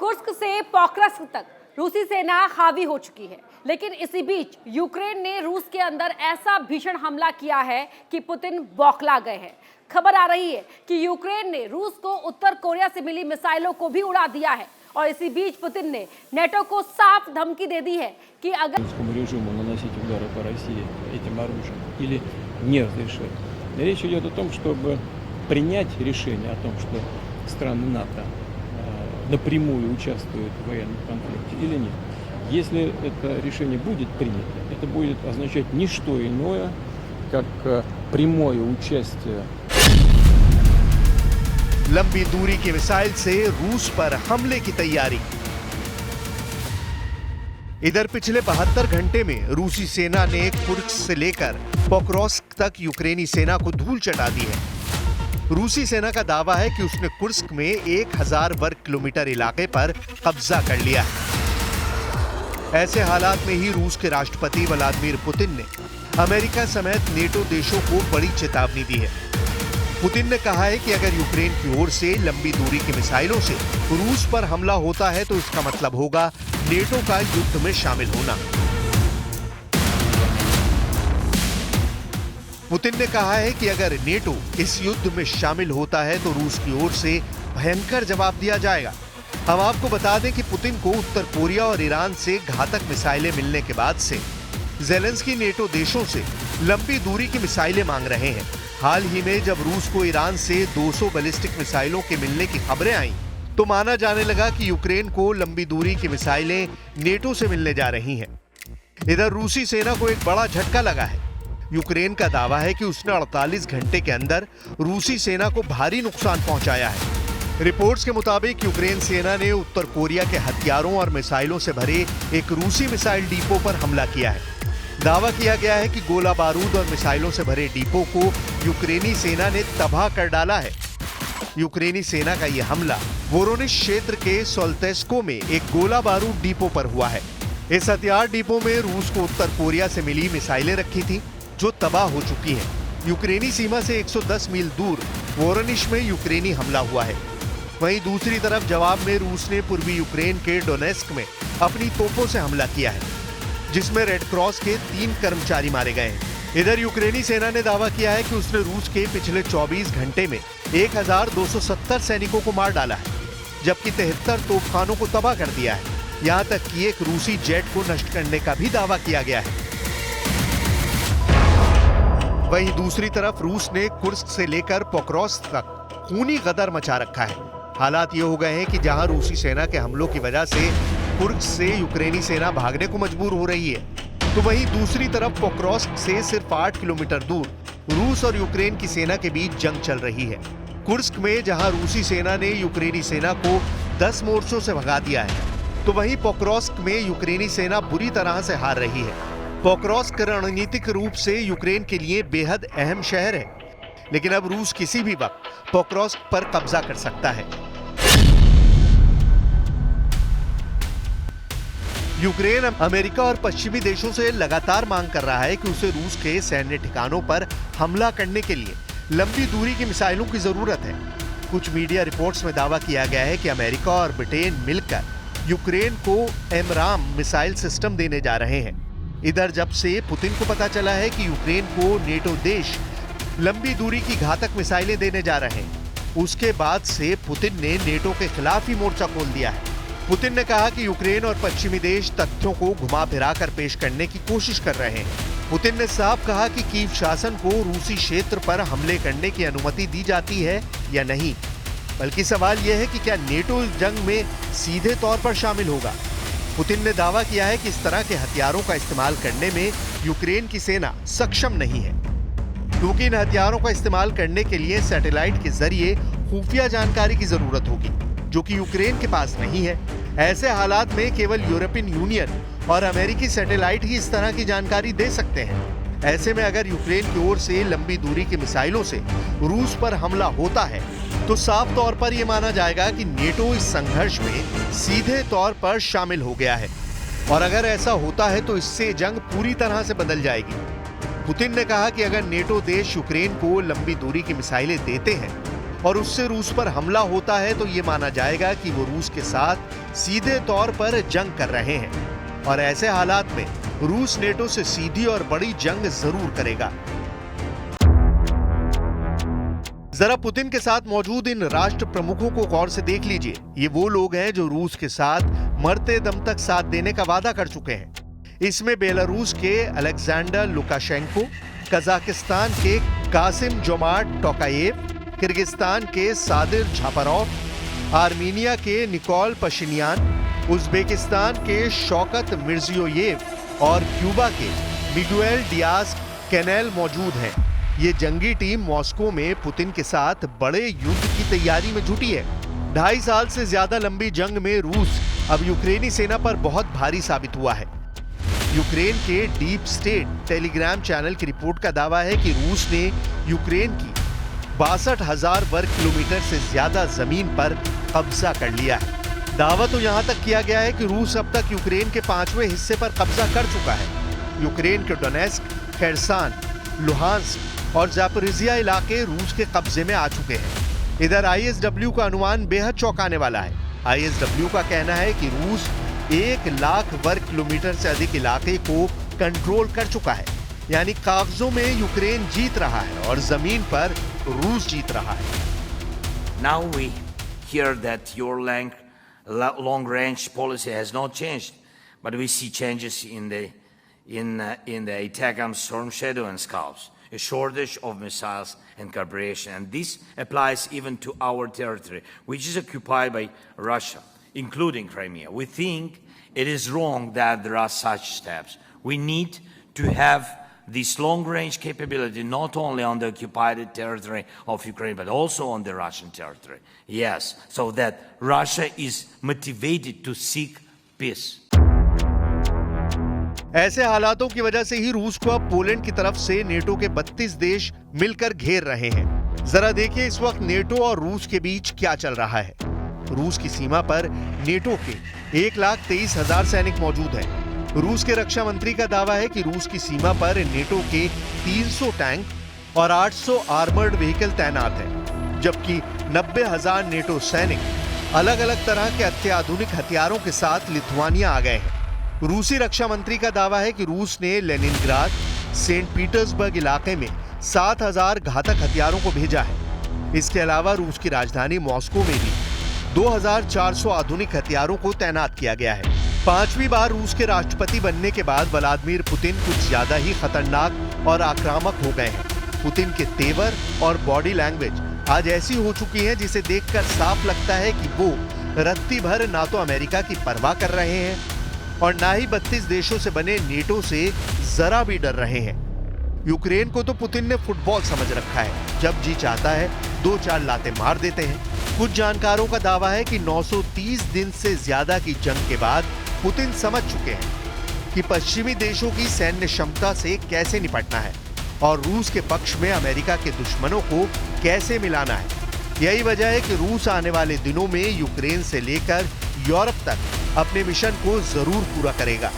Kursk से पोक्रस्क तक रूसी सेना हावी हो चुकी है, लेकिन इसी बीच यूक्रेन ने रूस के अंदर ऐसा भीषण हमला किया है कि पुतिन बौखला गए हैं। खबर आ रही है कि यूक्रेन ने रूस को उत्तर कोरिया से मिली मिसाइलों को भी उड़ा दिया है और इसी बीच पुतिन ने नेटो को साफ धमकी दे दी है कि अगर режиму наносить удары по России этим оружием или не разрешать. Речь идет о том, чтобы принять решение о том, что страны НАТО напрямую участвуют в военном конфликте или нет. Если это решение будет принято, это будет означать не что иное, как прямое участие. लंबी दूरी की मिसाइल से रूस पर हमले की तैयारी। इधर पिछले 72 घंटे में रूसी सेना ने कुर्स्क से लेकर पोक्रोस्क तक यूक्रेनी सेना को धूल चटा दी है। रूसी सेना का दावा है कि उसने कुर्स्क में 1000 वर्ग किलोमीटर इलाके पर कब्जा कर लिया है। ऐसे हालात में ही रूस के राष्ट्रपति व्लादिमीर पुतिन ने अमेरिका समेत नेटो देशों को बड़ी चेतावनी दी है। पुतिन ने कहा है कि अगर यूक्रेन की ओर से लंबी दूरी की मिसाइलों से रूस पर हमला होता है तो इसका मतलब होगा नेटो का युद्ध में शामिल होना। पुतिन ने कहा है कि अगर नेटो इस युद्ध में शामिल होता है तो रूस की ओर से भयंकर जवाब दिया जाएगा। हम आपको बता दें कि पुतिन को उत्तर कोरिया और ईरान से घातक मिसाइलें मिलने के बाद से ज़ेलेंस्की नेटो देशों से लंबी दूरी की मिसाइलें मांग रहे हैं। हाल ही में जब रूस को ईरान से 200 बैलिस्टिक मिसाइलों के मिलने की खबरें आईं, तो माना जाने लगा कि यूक्रेन को लंबी दूरी की मिसाइलें नेटो से मिलने जा रही हैं। इधर रूसी सेना को एक बड़ा झटका लगा है। यूक्रेन का दावा है कि उसने 48 घंटे के अंदर रूसी सेना को भारी नुकसान पहुंचाया है। रिपोर्ट्स के मुताबिक यूक्रेन सेना ने उत्तर कोरिया के हथियारों और मिसाइलों से भरे एक रूसी मिसाइल डिपो पर हमला किया है। दावा किया गया है कि गोला बारूद और मिसाइलों से भरे डिपो को यूक्रेनी सेना ने तबाह कर डाला है। यूक्रेनी सेना का यह हमला वोरोनिश क्षेत्र के सोल्तेस्को में एक गोला बारूद डिपो पर हुआ है। इस हथियार डिपो में रूस को उत्तर कोरिया से मिली मिसाइलें रखी थी, जो तबाह हो चुकी हैं। यूक्रेनी सीमा से 110 मील दूर वोरोनिश में यूक्रेनी हमला हुआ है। वहीं दूसरी तरफ जवाब में रूस ने पूर्वी यूक्रेन के डोनेस्क में अपनी तोपों से हमला किया है, जिसमें रेड क्रॉस के 3 कर्मचारी मारे गए हैं। इधर यूक्रेनी सेना ने दावा किया है कि उसने रूस के पिछले 24 घंटे में 1270 सैनिकों को मार डाला है, जबकि 73 तोपखानों को तबाह कर दिया है। यहां तक कि एक रूसी जेट को नष्ट करने का भी दावा किया गया है। वहीं दूसरी तरफ रूस ने कुर्स्क से लेकर पोक्रोस्क तक खूनी गदर मचा रखा है। हालात ये हो गए हैं कि जहां रूसी सेना के हमलों की वजह से कुर्स्क से यूक्रेनी सेना भागने को मजबूर हो रही है, तो वहीं दूसरी तरफ पोक्रोस्क से सिर्फ 8 किलोमीटर दूर रूस और यूक्रेन की सेना के बीच जंग चल रही है। कुर्स्क में जहां रूसी सेना ने यूक्रेनी सेना को 10 मोर्चों से भगा दिया है, तो वहीं पोक्रोस्क में यूक्रेनी सेना बुरी तरह से हार रही है। पोक्रोस्क रणनीतिक रूप से यूक्रेन के लिए बेहद अहम शहर है, लेकिन अब रूस किसी भी वक्त पोक्रोस्क पर कब्जा कर सकता है। यूक्रेन अमेरिका और पश्चिमी देशों से लगातार मांग कर रहा है कि उसे रूस के सैन्य ठिकानों पर हमला करने के लिए लंबी दूरी की मिसाइलों की जरूरत है। कुछ मीडिया रिपोर्ट्स में दावा किया गया है कि अमेरिका और ब्रिटेन मिलकर यूक्रेन को एमराम मिसाइल सिस्टम देने जा रहे हैं। इधर जब से पुतिन को पता चला है कि यूक्रेन को नेटो देश लंबी दूरी की घातक मिसाइलें देने जा रहे हैं, उसके बाद से पुतिन ने नेटो के खिलाफ ही मोर्चा खोल दिया है। पुतिन ने कहा कि यूक्रेन और पश्चिमी देश तथ्यों को घुमा फिरा कर पेश करने की कोशिश कर रहे हैं। पुतिन ने साफ कहा कि कीव शासन को रूसी क्षेत्र पर हमले करने की अनुमति दी जाती है या नहीं, बल्कि सवाल यह है कि क्या नेटो इस जंग में सीधे तौर पर शामिल होगा। पुतिन ने दावा किया है कि इस तरह के हथियारों का इस्तेमाल करने में यूक्रेन की सेना सक्षम नहीं है, क्योंकि इन हथियारों का इस्तेमाल करने के लिए सैटेलाइट के जरिए खुफिया जानकारी की जरूरत होगी, जो कि यूक्रेन के पास नहीं है। ऐसे हालात में केवल यूरोपियन यूनियन और अमेरिकी सैटेलाइट ही इस तरह की जानकारी दे सकते हैं। ऐसे में अगर यूक्रेन की ओर से लंबी दूरी की मिसाइलों से रूस पर हमला होता है, तो साफ तौर पर यह माना जाएगा कि नेटो इस संघर्ष में सीधे तौर पर शामिल हो गया है। और अगर ऐसा होता है तो इससे जंग पूरी तरह से बदल जाएगी। पुतिन ने कहा कि अगर नेटो देश यूक्रेन को लंबी दूरी की मिसाइलें देते हैं और उससे रूस पर हमला होता है तो ये माना जाएगा कि वो रूस के साथ सीधे तौर पर जंग कर रहे हैं और ऐसे हालात में रूस नेटो से सीधी और बड़ी जंग जरूर करेगा। जरा पुतिन के साथ मौजूद इन राष्ट्र प्रमुखों को गौर से देख लीजिए। ये वो लोग हैं जो रूस के साथ मरते दम तक साथ देने का वादा कर चुके हैं। इसमें बेलारूस के अलेक्जेंडर लुकाशेंको, कजाकिस्तान के कासिम जोमार्ट टोकायेव, किर्गिस्तान के सादिर झापारोव, आर्मीनिया के निकोल पशिनियान, उज्बेकिस्तान के शौकत मिर्जियोयेव और क्यूबा के मिगुएल डियाज कैनेल मौजूद हैं। ये जंगी टीम मॉस्को में पुतिन के साथ बड़े युद्ध की तैयारी में जुटी है। 2.5 साल से ज्यादा लंबी जंग में रूस अब यूक्रेनी सेना पर बहुत भारी साबित हुआ है। यूक्रेन के डीप स्टेट टेलीग्राम चैनल की रिपोर्ट का दावा है कि रूस ने यूक्रेन की 62,000 वर्ग किलोमीटर से ज्यादा जमीन पर कब्जा कर लिया है। दावा तो यहां तक किया गया है कि रूस अब तक यूक्रेन के 5वें हिस्से पर कब्जा कर चुका है। यूक्रेन के डोनेस्क, खेरसान, लुहांस्क और जापोरिजिया इलाके रूस के कब्जे में आ चुके हैं। इधर आईएसडब्ल्यू का अनुमान बेहद चौंकाने वाला है। आईएसडब्ल्यू का कहना है कि रूस 1 लाख वर्ग किलोमीटर से अधिक इलाके को कंट्रोल कर चुका है, यानी कागजों में यूक्रेन जीत रहा है और जमीन पर रूस जीत रहा है। Now we hear that your long-range policy has not changed, but we see changes in the ATACMS, Storm Shadow and Scalps, a shortage of missiles and cooperation, and this applies even to our territory, which is occupied by Russia, including Crimea. We think it is wrong that there are such steps. We need to have this long-range capability not only on the occupied territory of Ukraine, but also on the Russian territory. Yes, so that Russia is motivated to seek peace. ऐसे हालातों की वजह से ही रूस को अब Poland की तरफ से नेटो के 32 देश मिलकर घेर रहे हैं। जरा देखिए इस वक्त नेटो और रूस के बीच क्या चल रहा है। रूस की सीमा पर नेटो के 1,23,000 सैनिक मौजूद हैं। रूस के रक्षा मंत्री का दावा है कि रूस की सीमा पर नेटो के 300 टैंक और 800 आर्मर्ड व्हीकल तैनात हैं, जबकि 90,000 नेटो सैनिक अलग अलग तरह के अत्याधुनिक हथियारों के साथ लिथुआनिया आ गए हैं। रूसी रक्षा मंत्री का दावा है कि रूस ने लेनिनग्राद, सेंट पीटर्सबर्ग इलाके में 7,000 घातक हथियारों को भेजा है। इसके अलावा रूस की राजधानी मॉस्को में भी 2,400 आधुनिक हथियारों को तैनात किया गया है। 5वीं बार रूस के राष्ट्रपति बनने के बाद व्लादिमीर पुतिन कुछ ज्यादा ही खतरनाक और आक्रामक हो गए हैं। पुतिन के तेवर और बॉडी लैंग्वेज आज ऐसी हो चुकी है जिसे देखकर साफ लगता है कि वो रत्ती भर ना तो अमेरिका की परवाह कर रहे हैं और ना ही 32 देशों से बने नेटो से जरा भी डर रहे हैं। यूक्रेन को तो पुतिन ने फुटबॉल समझ रखा है, जब जी चाहता है 2-4 लातें मार देते हैं। कुछ जानकारों का दावा है कि 930 दिन से ज्यादा की जंग के बाद पुतिन समझ चुके हैं कि पश्चिमी देशों की सैन्य क्षमता से कैसे निपटना है और रूस के पक्ष में अमेरिका के दुश्मनों को कैसे मिलाना है। यही वजह है कि रूस आने वाले दिनों में यूक्रेन से लेकर यूरोप तक अपने मिशन को जरूर पूरा करेगा।